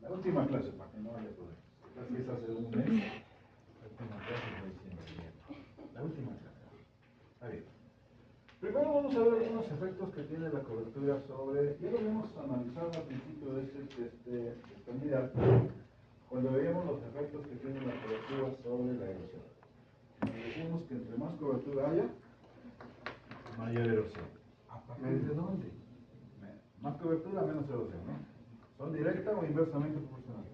La última clase, para que no haya problemas. Casi es hace un mes. La última clase fue diciembre. La última clase. Está bien. Primero vamos a ver algunos efectos que tiene la cobertura sobre, ya lo habíamos analizado al principio de esta unidad, cuando veíamos los efectos que tiene la cobertura sobre la erosión. Decimos que entre más cobertura haya, mayor erosión. ¿A partir de dónde? Más cobertura, menos erosión, ¿no? ¿Son directa o inversamente proporcionales?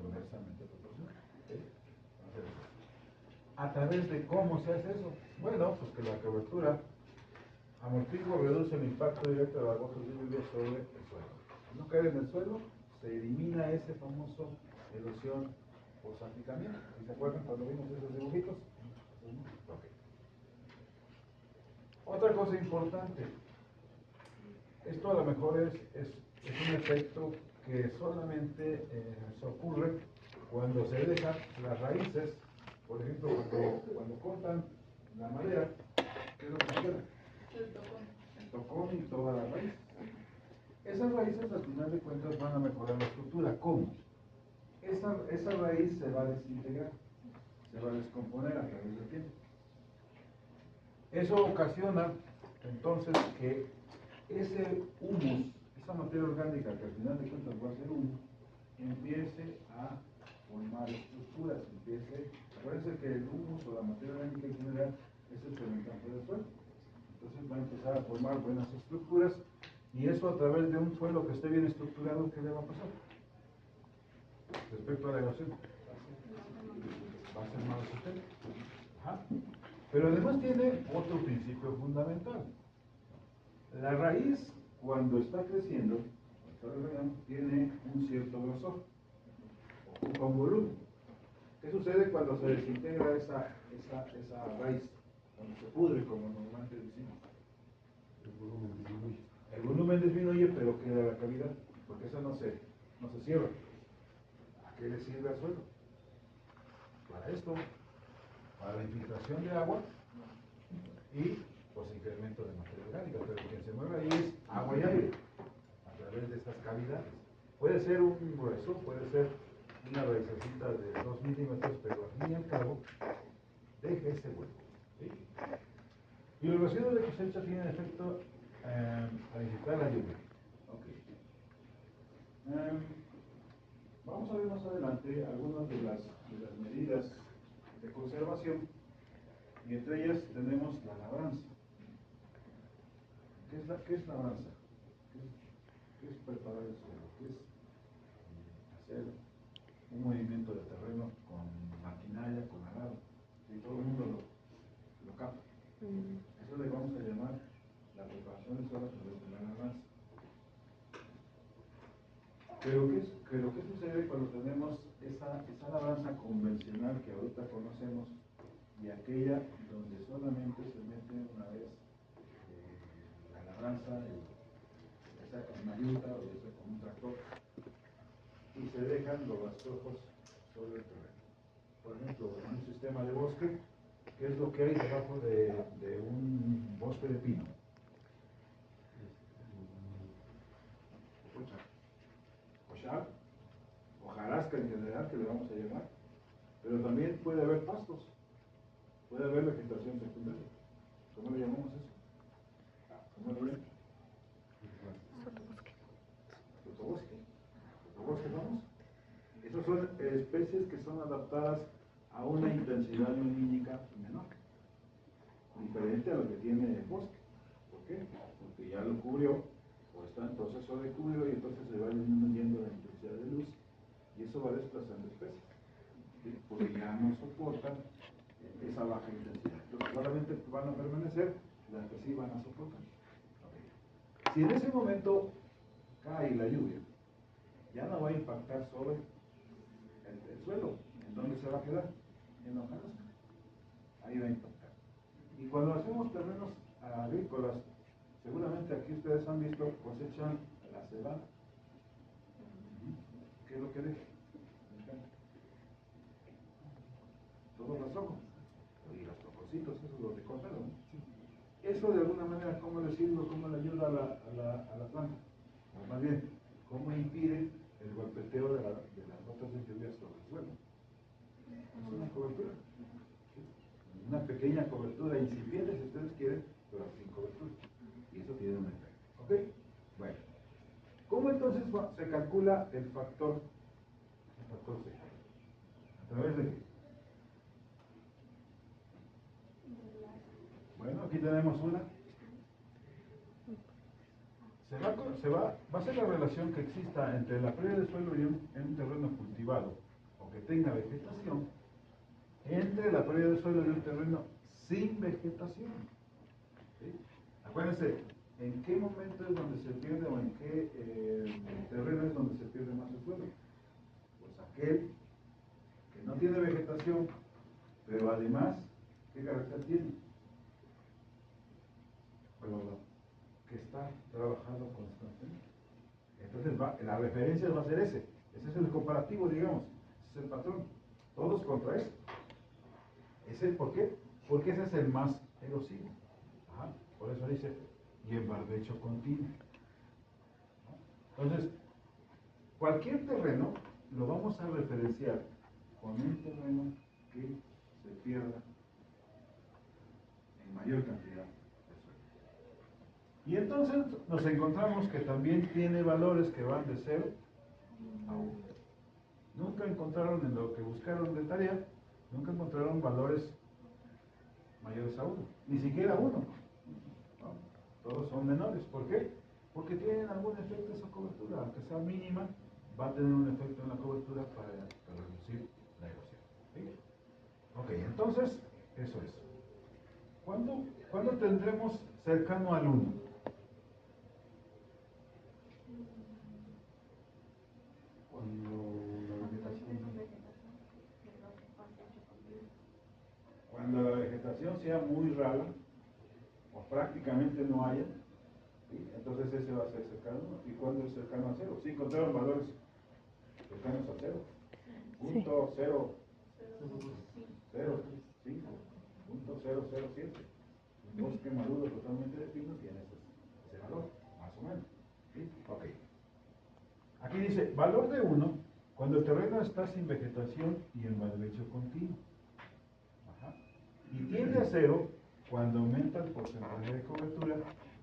Inversamente proporcionales. ¿Sí? ¿A través de cómo se hace eso? Bueno, pues que la cobertura amortigua o reduce el impacto directo de las gotas de lluvia sobre el suelo. Si no cae en el suelo, se elimina ese famoso erosión por salpicamiento. ¿Sí se acuerdan cuando vimos esos dibujitos? Okay. Otra cosa importante. Esto a lo mejor es un efecto que solamente se ocurre cuando se dejan las raíces, por ejemplo, cuando cortan la madera, ¿qué es lo que queda? El tocón y toda la raíz. Esas raíces al final de cuentas van a mejorar la estructura. ¿Cómo? Esa raíz se va a desintegrar, se va a descomponer a través del tiempo. Eso ocasiona entonces que ese humus, esa materia orgánica que al final de cuentas va a ser humus, empiece a formar estructuras, acuérdense que el humus o la materia orgánica en general es el fermentante del suelo. Entonces va a empezar a formar buenas estructuras y eso a través de un suelo que esté bien estructurado, ¿qué le va a pasar? Respecto a la erosión, va a ser más resistente. Ajá. Pero además tiene otro principio fundamental. La raíz, cuando está creciendo, tiene un cierto grosor, ocupa un volumen. ¿Qué sucede cuando se desintegra esa raíz? Cuando se pudre, como normalmente decimos. El volumen disminuye, pero queda la cavidad, porque esa no se cierra. ¿A qué le sirve al suelo? Para esto, para la infiltración de agua y pues incremento de materia orgánica, pero quien se mueve ahí es agua y aire a través de estas cavidades. Puede ser un grueso, puede ser una raícecita de 2 milímetros, pero al fin y al cabo deja ese hueco. ¿Sí? Y los residuos de cosecha tienen efecto para inyectar la lluvia. Okay. Vamos a ver más adelante algunas de las medidas de conservación y entre ellas tenemos la labranza. ¿Qué es labranza? ¿Qué es preparar el suelo? ¿Qué es hacer un movimiento de terreno con maquinaria, con arado? Y todo el mundo lo capta. Eso le vamos a llamar la preparación del suelo a través de la labranza. Pero ¿qué sucede cuando tenemos esa labranza convencional que ahorita conocemos y aquella donde solamente se mete una vez la labranza, ya sea con una yuta o ya sea con un tractor, y se dejan los rastrojos sobre el terreno? Por ejemplo, en un sistema de bosque, ¿qué es lo que hay debajo de un bosque de pino? Hojarasca en general, que le vamos a llamar, pero también puede haber pastos, puede haber vegetación secundaria. ¿Cómo le llamamos eso? ¿Cómo lo ven? Sotobosque. Sotobosque, vamos. Esas son especies que son adaptadas a una intensidad lumínica menor, diferente a lo que tiene el bosque. ¿Por qué? Porque ya lo cubrió, o está en proceso de cubrir y entonces se va disminuyendo la intensidad de luz y eso va desplazando especies, ¿sí? Porque ya no soportan esa baja intensidad. Entonces solamente van a permanecer las que sí van a soportar. Okay. Si en ese momento cae la lluvia, ya no va a impactar sobre el suelo. ¿En dónde se va a quedar? En la hojarasca. Ahí va a impactar. Y cuando hacemos terrenos agrícolas, seguramente aquí ustedes han visto, cosechan la cebada. ¿Qué es lo que deja? Todos los ojos. Y los toconcitos, eso es lo que cortaron. Eso de alguna manera, ¿cómo decirlo? ¿Cómo le ayuda a la planta? O más bien, ¿cómo impide el golpe cobertura incipiente, si ustedes quieren, pero sin cobertura. Y eso tiene un efecto. ¿Ok? Bueno. ¿Cómo entonces se calcula el factor C? ¿A través de qué? Bueno, aquí tenemos una. Va a ser la relación que exista entre la pérdida de suelo y un terreno cultivado o que tenga vegetación, entre la pérdida de suelo y un terreno sin vegetación. ¿Sí? Acuérdense, ¿en qué momento es donde se pierde o en qué terreno es donde se pierde más el suelo? Pues aquel que no tiene vegetación, pero además, ¿qué carácter tiene? Bueno, que está trabajando constantemente. Entonces la referencia va a ser ese es el comparativo, digamos, ese es el patrón, todos contra eso. ¿Por qué? Porque ese es el más erosivo. Ajá. Por eso dice, y en barbecho continuo. Entonces, cualquier terreno lo vamos a referenciar con un terreno que se pierda en mayor cantidad. Y entonces nos encontramos que también tiene valores que van de 0 a 1. Nunca encontraron en lo que buscaron de tarea, nunca encontraron valores mayores a 1, ni siquiera 1. ¿No? Todos son menores. ¿Por qué? Porque tienen algún efecto esa cobertura, aunque sea mínima, va a tener un efecto en la cobertura para reducir la erosión. ¿Sí? Ok, entonces, eso es. ¿Cuándo tendremos cercano al 1? Cuando la vegetación sea muy rara o prácticamente no haya, ¿sí? Entonces ese va a ser cercano. ¿Y cuándo es cercano a 0? Sí, encontraron valores cercanos a 0. Punto 0, 0, 5, punto 007. Un bosque maduro totalmente de pino tiene ese valor, más o menos. ¿Sí? Ok. Aquí dice, valor de 1 cuando el terreno está sin vegetación y en barbecho continuo. Ajá. Y tiende a 0 cuando aumenta el porcentaje de cobertura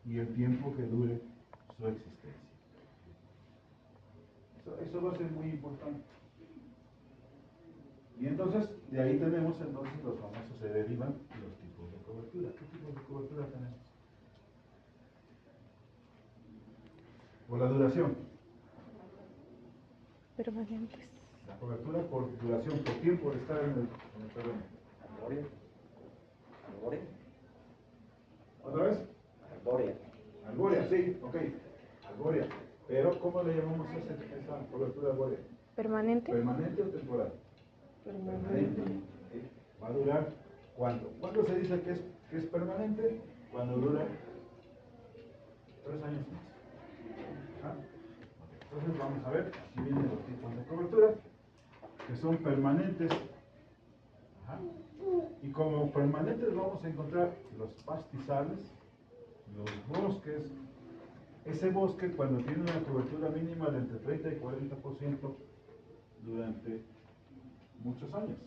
y el tiempo que dure su existencia. Eso va a ser muy importante. Y entonces, de ahí tenemos entonces los famosos, se derivan los tipos de cobertura. ¿Qué tipos de cobertura tenemos? Por la duración. Permanentes. La cobertura por duración, por tiempo de estar en el terreno. Arborea. Arborea. ¿Otra vez? Arbórea. Arbórea, sí, ok. Arbórea. Pero, ¿cómo le llamamos a esa cobertura arbórea? ¿Permanente? ¿Permanente o temporal? Permanente. ¿Sí? Va a durar, ¿cuánto? ¿Cuándo se dice que es permanente? Cuando dura 3 años más. ¿Ah? Entonces vamos a ver, aquí vienen los tipos de cobertura, que son permanentes. Ajá. Y como permanentes vamos a encontrar los pastizales, los bosques. Ese bosque cuando tiene una cobertura mínima de entre 30 y 40% durante muchos años.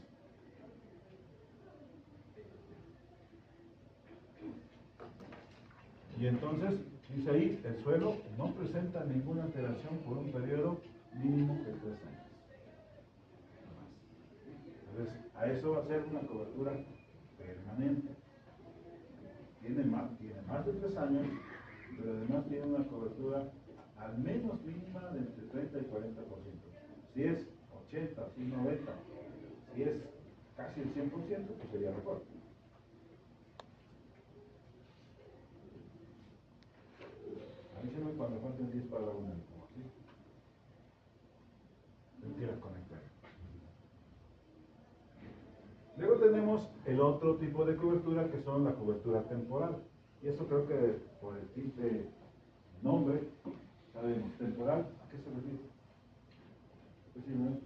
Y entonces, dice ahí, el suelo no presenta ninguna alteración por un periodo mínimo de 3 años. Entonces, a eso va a ser una cobertura permanente. Tiene más de 3 años, pero además tiene una cobertura al menos mínima de entre 30 y 40%. Si es 80, si es 90, si es casi el 100%, pues sería mejor. Avísenme cuando falten 10 para una. ¿Sí? Mentira, conectar. Luego tenemos el otro tipo de cobertura que son la cobertura temporal. Y eso creo que por el simple nombre, sabemos, temporal, ¿a qué se refiere? ¿Qué significa?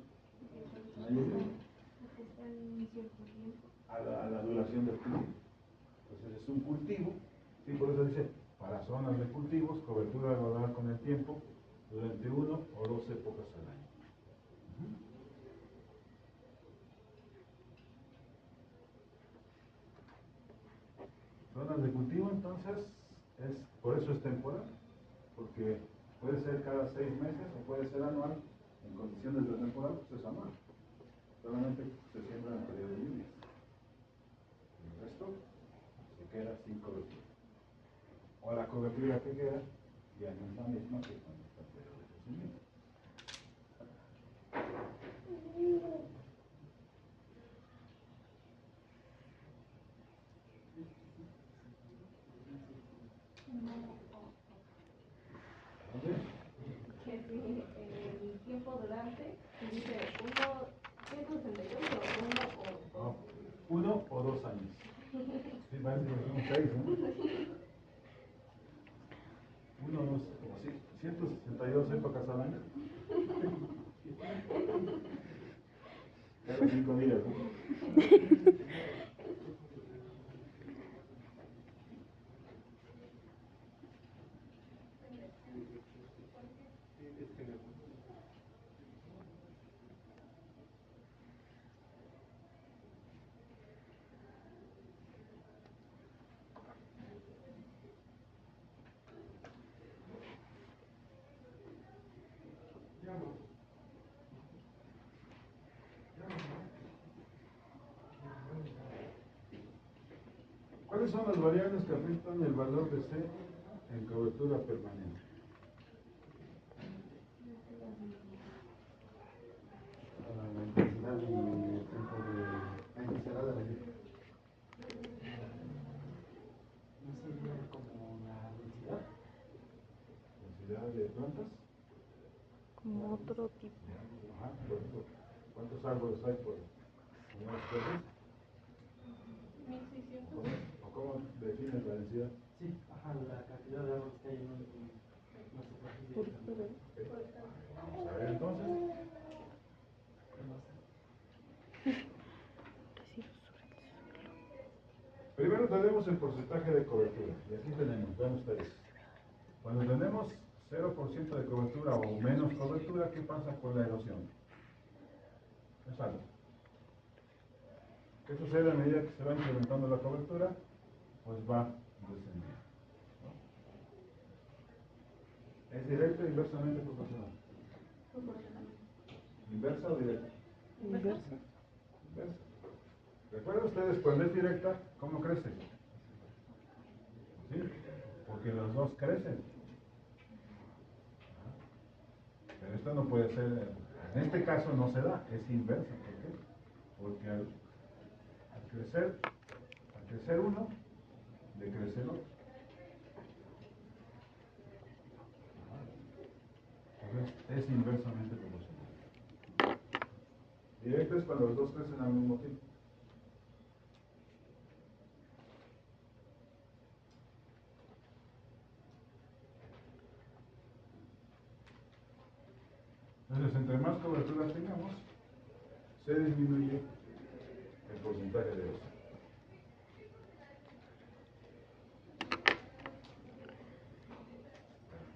A la duración del cultivo. Entonces es un cultivo, ¿sí? Por eso dice, para zonas de cultivos, cobertura global con el tiempo, durante 1 o 2 épocas al año. entonces, por eso es temporal, porque puede ser cada 6 meses o puede ser anual. En condiciones de temporal, pues es anual. Solamente se siembra en el periodo de lluvias. El resto se queda sin cobertura. O la cobertura que queda ya no es la misma que cuando está el periodo de crecimiento. Que si el tiempo durante dice 162 o 1 o 2 años. Sí, parece que son 6, ¿no? 1 o 2, como si 162 épocas al año. Cada 5 días, ¿no? ¿Cuáles son las variables que afectan el valor de C en cobertura permanente? La intensidad y el tiempo de la intensidad de la lluvia. ¿No sería como la densidad? ¿Densidad de plantas? Como otro tipo. Ajá, por ejemplo, ¿cuántos árboles hay por unidad de especies? 1600. ¿O cómo defines la densidad? Sí, ajá, la cantidad de árboles que hay en una superficie. Vamos a ver entonces. Primero tenemos el porcentaje de cobertura. Y aquí tenemos, vean ustedes. Cuando tenemos 0% de cobertura o menos cobertura, ¿qué pasa con la erosión? Es algo. ¿Qué sucede a medida que se va incrementando la cobertura? Pues va descendiendo, ¿no? ¿Es directo o inversamente proporcional? Proporcional. ¿Inversa o directa? Inversa. Inversa. ¿Recuerdan ustedes cuando es directa, cómo crece? ¿Sí? Porque los dos crecen. Pero esto no puede ser, en este caso no se da, es inversa. ¿Por qué? Porque al crecer uno, decrece el otro. Entonces es inversamente proporcional. Directo es cuando los dos crecen al mismo tiempo. Entonces, entre más cobertura tengamos, se disminuye el porcentaje de eso.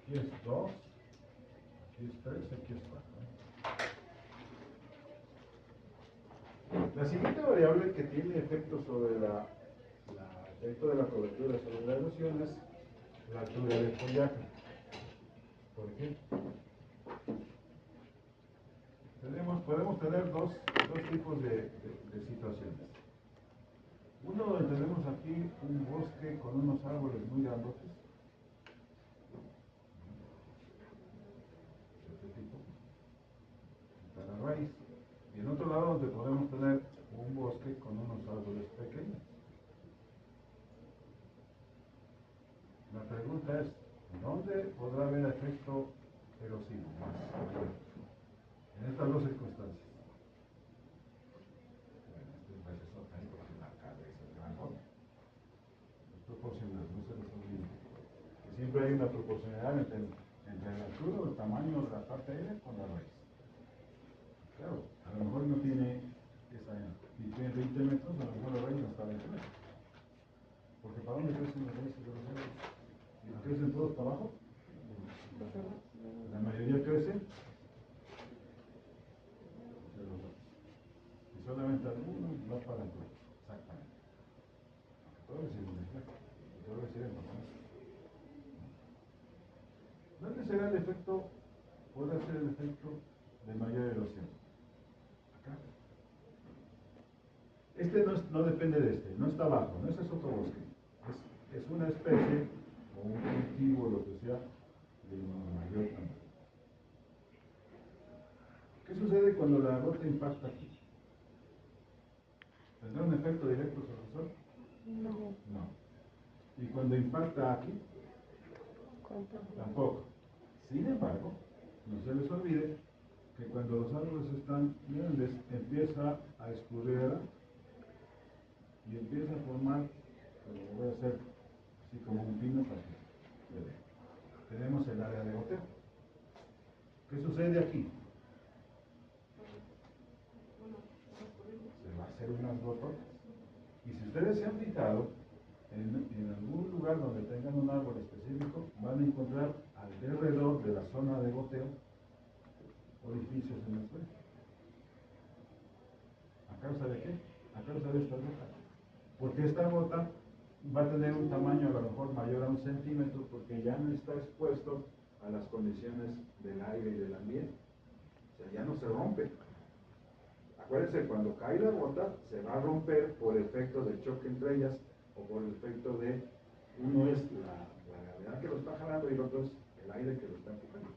Aquí es 2, aquí es 3, aquí es 4. La siguiente variable que tiene efecto sobre efecto de la cobertura sobre la erosión es la altura del follaje. ¿Por qué? Podemos tener dos tipos de situaciones. Uno donde tenemos aquí un bosque con unos árboles muy grandotes, de este tipo, está la raíz. Y en otro lado donde podemos tener un bosque con unos árboles pequeños. La pregunta es, ¿dónde podrá haber efecto erosivo más? En estas dos circunstancias. Bueno, esto es ahí porque la cabeza es grandota. Es proporcional, no se les olvide. Que siempre hay una proporcionalidad entre la altura o el tamaño de la parte aérea con la raíz. Claro, a lo mejor no tiene ni tiene 20 metros, a lo mejor la raíz no está a 20 metros. Porque ¿para dónde crecen las raíces de los árboles? ¿Crecen todos para abajo? La mayoría crecen de los otros. Y solamente algunos va para el cuerpo. Exactamente. Todo es decir un ejemplo. Todo es decir en ser el efecto de mayor erosión. Acá. Este no depende de este, no está abajo, no es sotobosque. Es una especie o un cultivo, lo que sea, de mayor tamaño. ¿Qué sucede cuando la gota impacta aquí? ¿Tendrá un efecto directo sobre el sol? No. No. ¿Y cuando impacta aquí? Tampoco. Sin embargo, no se les olvide que cuando los árboles están grandes, empieza a escurrir y empieza a formar, lo voy a hacer así como un pino para que se vea. Tenemos el área de goteo. ¿Qué sucede aquí? Se va a hacer unas gototas. Y si ustedes se han fijado, en algún lugar donde tengan un árbol específico, van a encontrar alrededor de la zona de goteo orificios en el suelo. ¿A causa de qué? A causa de esta gota. Porque esta gota va a tener un tamaño a lo mejor mayor a 1 centímetro, porque ya no está expuesto a las condiciones del aire y del ambiente. O sea, ya no se rompe. Acuérdense, cuando cae la gota, se va a romper por efecto del choque entre ellas, o por el efecto de, uno es la gravedad que lo está jalando y el otro es el aire que lo está empujando.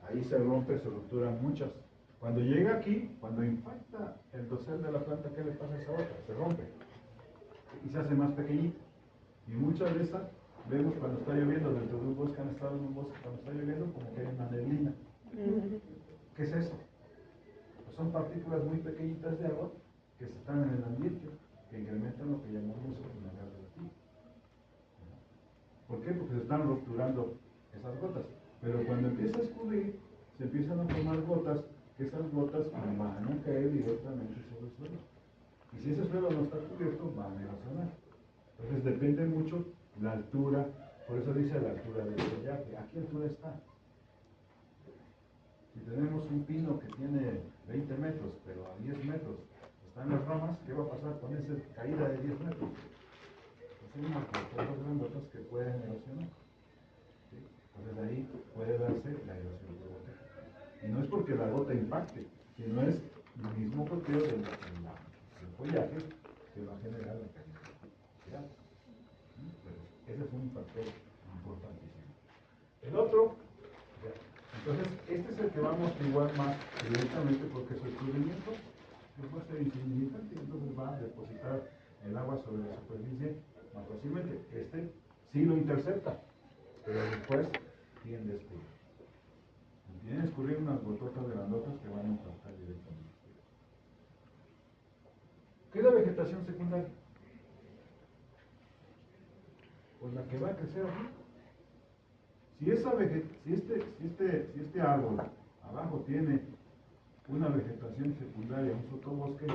Ahí se rompe, se rupturan muchas. Cuando llega aquí, cuando impacta el dosel de la planta, ¿qué le pasa a esa gota? Se rompe y se hace más pequeñito. Y muchas de esas vemos cuando está lloviendo dentro de un bosque, han estado en un bosque, cuando está lloviendo como que hay una neblina. ¿Qué es eso? Pues son partículas muy pequeñitas de agua que están en el ambiente, que incrementan lo que llamamos humedad relativa. ¿Por qué? Porque se están rupturando esas gotas. Pero cuando empieza a escurrir, se empiezan a formar gotas, que esas gotas van a caer directamente sobre el suelo. Y si ese suelo no está cubierto, van a erosionar. Entonces depende mucho la altura, por eso dice la altura del follaje. ¿A qué altura está? Si tenemos un pino que tiene 20 metros, pero a 10 metros están las ramas, ¿qué va a pasar con esa caída de 10 metros? Pues hay unas gotas grandotas que pueden erosionar. ¿Sí? Entonces ahí puede darse la erosión de goteo. Y no es porque la gota impacte, sino es el mismo goteo del follaje que va a generar la caída. Ese es un factor importantísimo. El otro, entonces, este es el que va a amortiguar más directamente porque su descubrimiento va a ser insignificante, entonces va a depositar el agua sobre la superficie más fácilmente. Este sí lo intercepta, pero después tiende a escurrir. Y tiene a escurrir unas gototas grandotas que van a impactar directamente. ¿Qué es la vegetación secundaria? Pues la que va a crecer aquí. Si este árbol abajo tiene una vegetación secundaria, un sotobosque,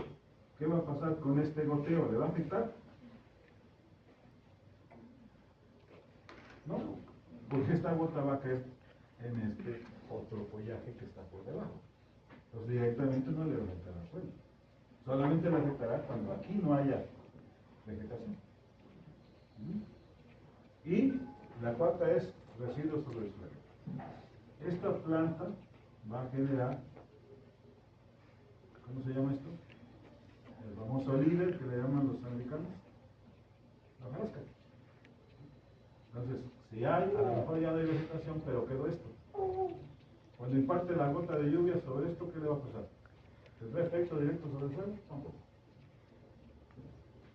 ¿qué va a pasar con este goteo? ¿Le va a afectar? No, porque esta gota va a caer en este otro follaje que está por debajo. Entonces directamente no le va a afectar al suelo. Solamente le afectará cuando aquí no haya vegetación. Y la cuarta es residuos sobre el suelo. Esta planta va a generar, ¿cómo se llama esto? El famoso líder que le llaman los americanos, la hojarasca. Entonces, si hay, a lo mejor ya no hay vegetación, pero quedó esto. Cuando imparte la gota de lluvia sobre esto, ¿qué le va a pasar? ¿Tendrá efecto directo sobre el suelo? Tampoco.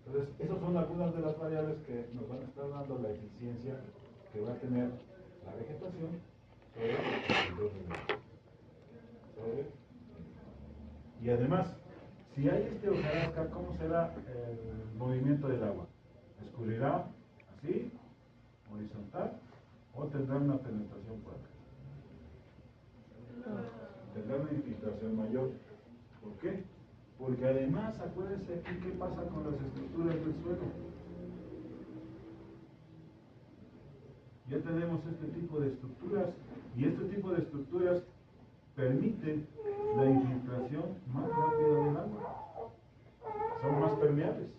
Entonces, esas son algunas de las variables que nos van a estar dando la eficiencia que va a tener la vegetación sobre el y además, si hay este hojarasca, ¿cómo será el movimiento del agua? ¿Escurrirá así, horizontal, o tendrá una penetración por acá? Tendrá una infiltración mayor. ¿Por qué? Porque además, acuérdense aquí qué pasa con las estructuras del suelo. Ya tenemos este tipo de estructuras, y este tipo de estructuras permiten la infiltración más rápida del agua. Son más permeables.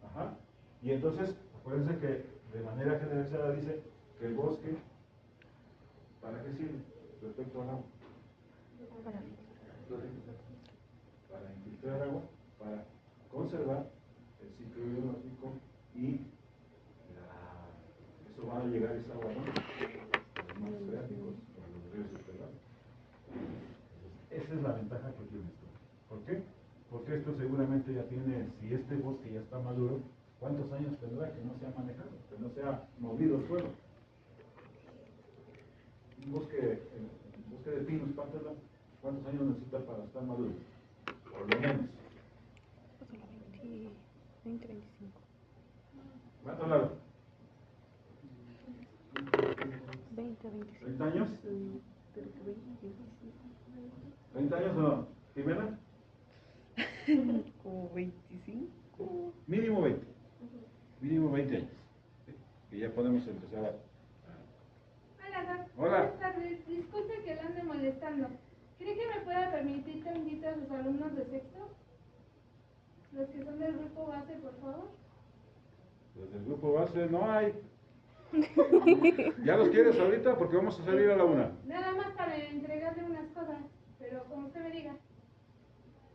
Ajá. Y entonces, acuérdense que de manera generalizada dice que el bosque, ¿para qué sirve? respecto al agua? Para Para infiltrar agua, para conservar el ciclo biológico y eso va a llegar esa agua, ¿no? A los mantos freáticos, a los ríos subterráneos. Esa es la ventaja que tiene esto. ¿Por qué? Porque esto seguramente ya tiene, si este bosque ya está maduro, ¿cuántos años tendrá que no se ha manejado, que no se ha movido el suelo? Un bosque de pinos, ¿cuántos años necesita para estar maduro? Por lo menos. 20, 25. ¿Cuánto largo? 20, 25. ¿30 años? ¿30 años o no? ¿Jimena? Como 25. Mínimo 20. Mínimo 20 años. Y ya podemos empezar a... Hola, Doc. Hola. Buenas tardes. Disculpe que la ande molestando. ¿Cree que me pueda permitir tantito a sus alumnos de sexto? Los que son del grupo base, por favor. Desde el grupo base no hay. ¿Ya los quieres ahorita? Porque vamos a salir a la 1. Nada más para entregarle unas cosas, pero como usted me diga.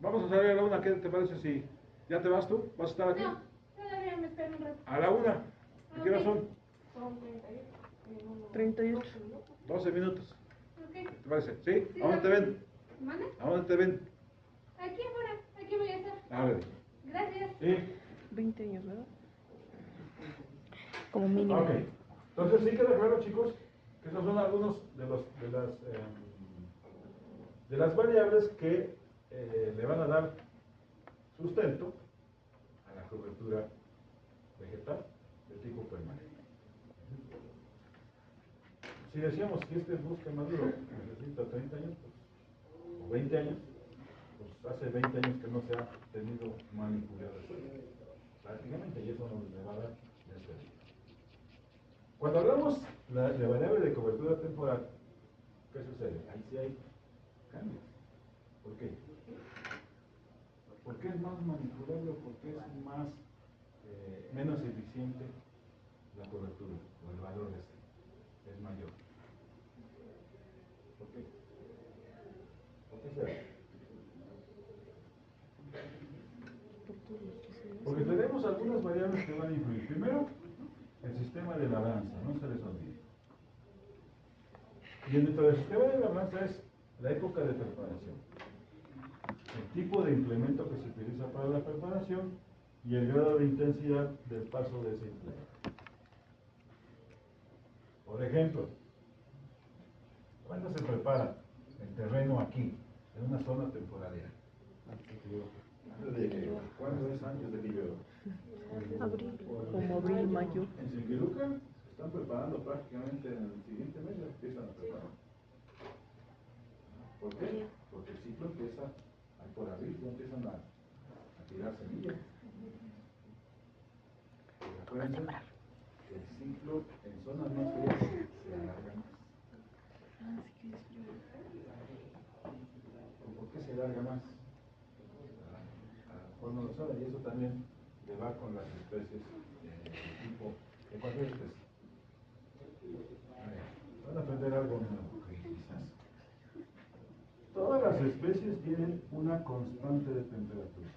Vamos a salir a la 1. ¿Qué te parece si ya te vas tú? ¿Vas a estar aquí? No, todavía me espero un rato. A la 1. ¿Qué horas son? Son 38. 38. 12 minutos. Ok. ¿Qué te parece? ¿Sí? Sí, ¿A dónde te ven? ¿Mande? ¿A dónde te ven? Aquí afuera, aquí voy a estar. Ábrele. Gracias. ¿Sí? 20 años, ¿verdad? Como mínimo. Ok. Entonces, ¿sí queda claro, chicos? Que esos son algunos de las variables que le van a dar sustento a la cobertura vegetal de tipo permanente. Si decíamos que este bosque maduro necesita 30 años, pues, o 20 años, pues hace 20 años que no se ha tenido manipulado el suelo, prácticamente, y eso nos le va a dar este. Cuando hablamos de variable de cobertura temporal, ¿qué sucede? Ahí sí hay cambios. ¿Por qué? ¿Por qué es más manipulable o por qué es menos eficiente la cobertura o el valor es mayor? ¿Por qué? ¿Por qué será? Porque tenemos algunas variables que van a influir. Primero, el sistema de labranza, no se les olvide. Y dentro del sistema de labranza es la época de preparación, el tipo de implemento que se utiliza para la preparación y el grado de intensidad del paso de ese implemento. Por ejemplo, ¿cuándo se prepara el terreno aquí, en una zona temporaria? ¿Cuándo es antes de que llueva? Abril, como abril, mayo. En Sinquiluca se están preparando prácticamente en el siguiente mes, ya empiezan a preparar. ¿Por qué? Porque el ciclo empieza ahí por abril, ya empiezan a tirar semillas. Y acuérdense que el ciclo en zonas más frías se alarga más. ¿Por qué se alarga más? No lo sabe, y eso también le va con las especies de tipo de cualquier especie. Van a aprender algo nuevo, quizás. Todas las especies tienen una constante de temperatura.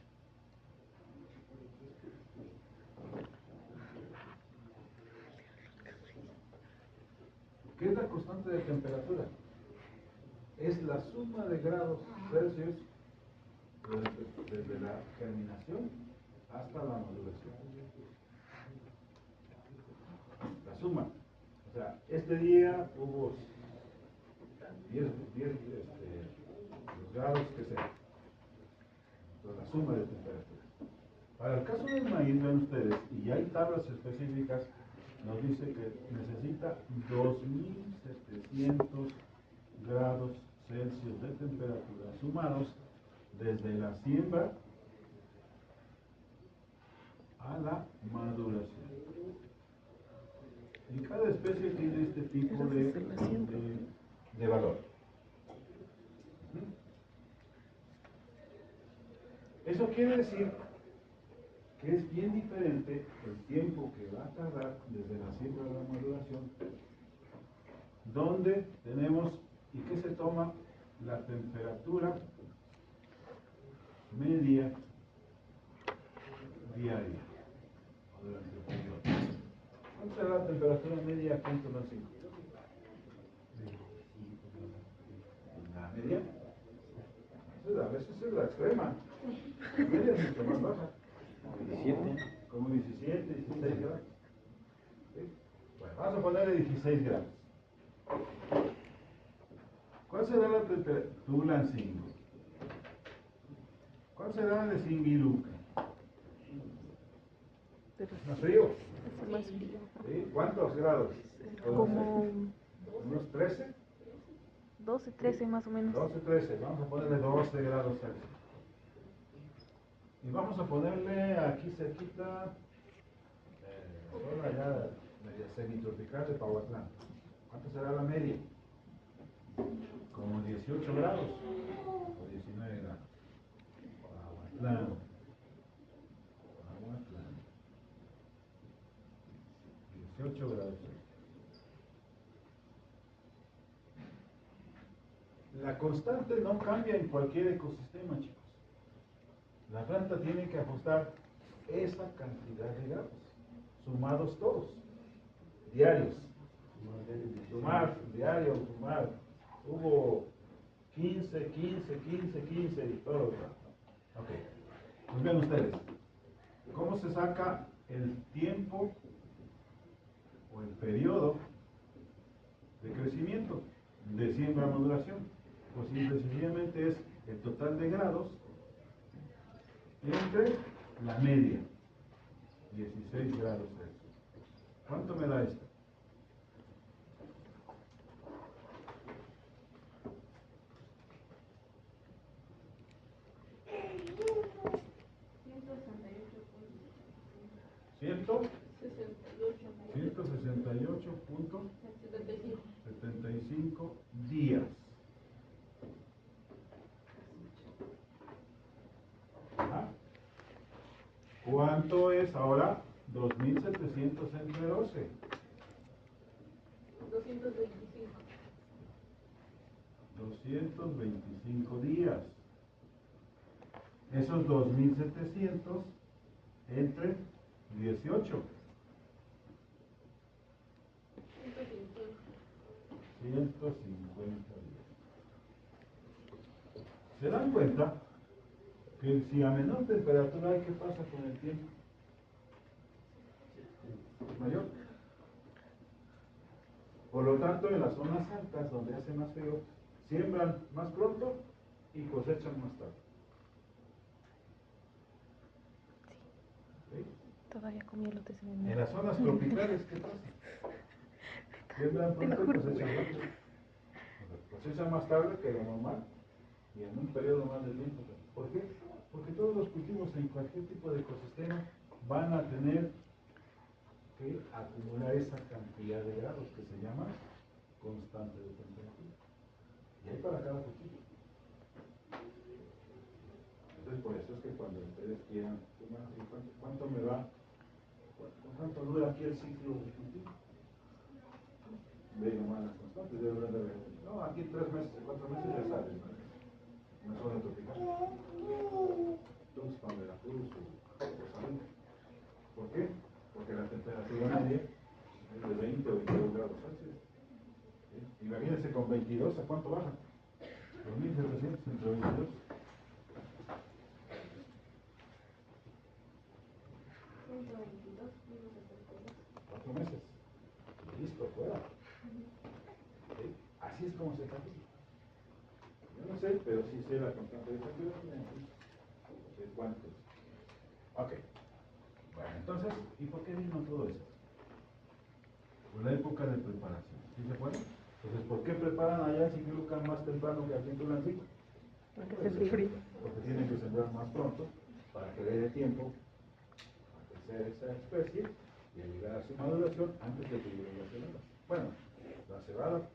¿Qué es la constante de temperatura? Es la suma de grados Celsius desde la germinación hasta la maduración. La suma. O sea, este día hubo 10 los grados que sea. Entonces, la suma de temperatura. Para el caso del maíz, ven ustedes, y hay tablas específicas, nos dice que necesita 2700 grados Celsius de temperatura sumados desde la siembra a la maduración. Y cada especie tiene este tipo de valor. Eso quiere decir que es bien diferente el tiempo que va a tardar desde la siembra a la maduración, donde tenemos y que se toma la temperatura media diaria o durante el periodo. ¿Cuánto será la temperatura media aquí en Tulancingo? ¿La media? A veces es la extrema. La media es mucho más baja. 17. Como 17, 16 grados. ¿Sí? Bueno, vamos a ponerle 16 grados. ¿Cuál será la temperatura? Tulancingo. ¿Cuál será la de Singiluca? Pero ¿Más frío? hace más frío. ¿Sí? ¿Cuántos grados? Como ¿Unos 13? 12, 13 más o menos. 12, 13. Vamos a ponerle 12 grados Celsius. Y vamos a ponerle aquí cerquita, zona ya media semitropical de Pahuatlán. ¿Cuánto será la media? Como 18 grados o 19 grados. Pahuatlán. Pahuatlán. 18 grados. La constante no cambia en cualquier ecosistema, chicos. La planta tiene que ajustar esa cantidad de grados, sumados todos, diarios. Sumar, diario, sumar. Hubo 15, 15, 15, 15 y todo. Ok. Pues vean ustedes, ¿cómo se saca el tiempo o el periodo de crecimiento de siembra a maduración? Pues simple y sencillamente es el total de grados entre la media, 16 grados Celsius. ¿Cuánto me da esto? ¿Ciento? 168.75 días. Ajá. ¿Cuánto es ahora 2.700 entre 12? 225 días. Esos 2.700 entre 18. 150 días. ¿Se dan cuenta que si a menor temperatura hay, qué pasa con el tiempo? ¿Es mayor? Por lo tanto, en las zonas altas, donde hace más frío, siembran más pronto y cosechan más tarde. ¿Sí? Todavía comí elotes en el En medio. las zonas tropicales, ¿qué pasa? Siembran pronto y cosechan más tarde. Cosechan más tarde que lo normal y en un periodo más de tiempo. ¿Por qué? Porque todos los cultivos en cualquier tipo de ecosistema van a tener que acumular esa cantidad de grados que se llama constante de temperatura. Y hay para cada cultivo. Entonces, por eso es que cuando ustedes quieran, ¿cuánto me va? ¿Cuánto dura aquí el ciclo de cultivo? Ve nomás las constantes, no, aquí 3 meses, 4 meses ya salen, ¿no? Una zona tropical. Tuxpan, Veracruz o Salud. ¿Por qué? Porque la temperatura media es de 20 o 22 grados Celsius. ¿Sí? Imagínense con 22, ¿a cuánto baja? 2.700 entre 22. 4 meses. Listo, fuera. ¿Sí? Así es como se calcula. Yo no sé, pero sí sé la constante de temperatura. ¿De cuántos? Ok. Bueno, entonces, ¿y por qué vino todo eso? Por la época de preparación. ¿Sí se puede? Entonces, ¿por qué preparan allá en Singilucan más temprano que aquí en Tulancingo? Porque hace frío. Porque tienen que sembrar más pronto para que dé tiempo a crecer esa especie y a llegar a su maduración antes de que lleguen las heladas. Bueno, la cebada no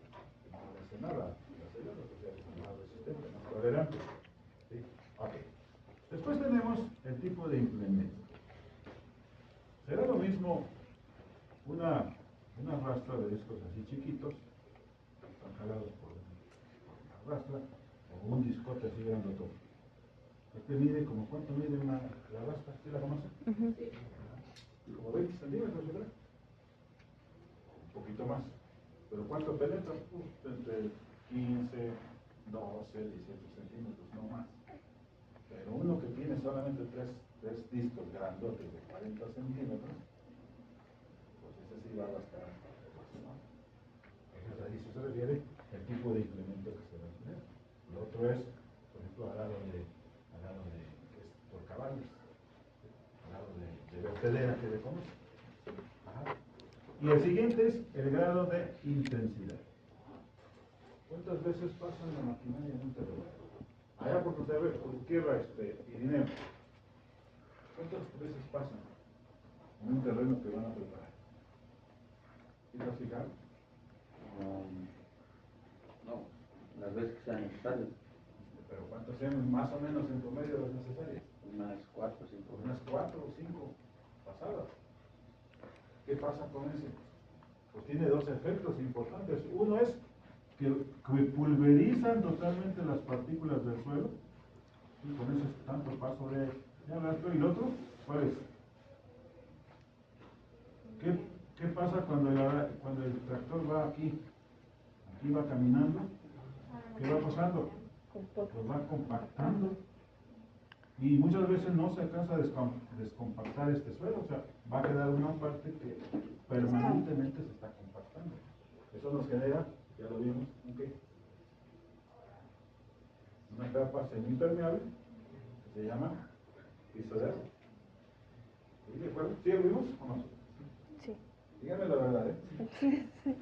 hace nada, las heladas, o sea, es más resistente, más tolerante. ¿Sí? Ok. Después tenemos el tipo de implemento. Será lo mismo una rastra de discos así chiquitos, están jalados rastra, o un discote así grandote. Este mide como cuánto mide la rastra, ¿sí la conoce? Ujú. Como 20 centímetros, ¿verdad? Un poquito más. Pero ¿cuánto penetra? Entre 15, 12, 18 centímetros, no más. Pero uno que tiene solamente tres discos grandotes de 40 centímetros, pues ese sí va a rascar hasta más, ¿no? Entonces a eso se refiere el tipo de implemento que se va a tener. Lo otro es, por ejemplo, al lado de que es torcaballes, al lado de vertedera que le conoce. Ajá. Y el siguiente es el grado de intensidad. ¿Cuántas veces pasa la maquinaria en un terreno? Allá por tierra, Irineo. ¿Cuántas veces pasan en un terreno que van a preparar? ¿Sí te has fijado? No, las veces que sean necesarias, Pero ¿cuántas sean más o menos en promedio las necesarias? unas 4 o 5 Unas 4 o 5 pasadas. ¿Qué pasa con ese? Pues tiene dos efectos importantes. Uno es que pulverizan totalmente las partículas del suelo, y con ese tanto paso de arrastre. Y el otro, ¿cuál es? ¿Qué pasa cuando el tractor va aquí va caminando? ¿Qué va pasando? Lo va compactando. Y muchas veces no se alcanza a descompactar este suelo, o sea, va a quedar una parte que permanentemente se está compactando. Eso nos genera, ya lo vimos, una capa semipermeable que se llama piso de agua. ¿Sí, de acuerdo? ¿Sí lo vimos o no? Sí. Díganme la verdad, ¿eh? Sí, sí.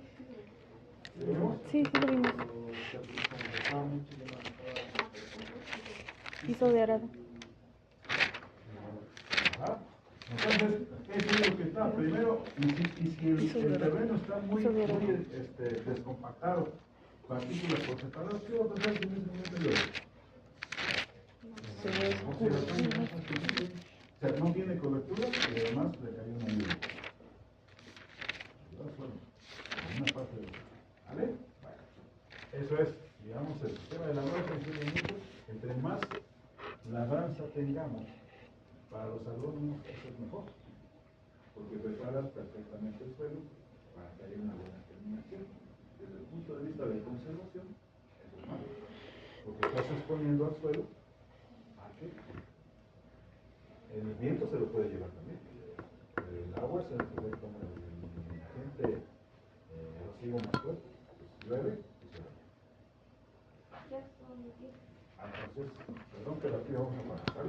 ¿Sí lo vimos? Sí, sí lo vimos. Piso de arado. Ajá. Entonces, eso es lo que está. Primero, y si el terreno está muy descompactado, partículas por separado, ¿qué va a pasar si en ese momento llueve? Se ve oscuro. O sea, no tiene cobertura y además le cae una lluvia. Una parte de ¿vale? Bueno, eso es, digamos, el sistema de labranza en 100 minutos. Entre más labranza tengamos para los alumnos, eso es mejor, porque preparas perfectamente el suelo para que haya una buena germinación. Desde el punto de vista de conservación, eso es malo, porque estás exponiendo al suelo a que el viento se lo puede llevar también, el agua se lo puede tomar, el agente erosivo más fuerte, pues llueve y se va. Ya son 10. Entonces, perdón, pero aquí vamos a parar, ¿vale?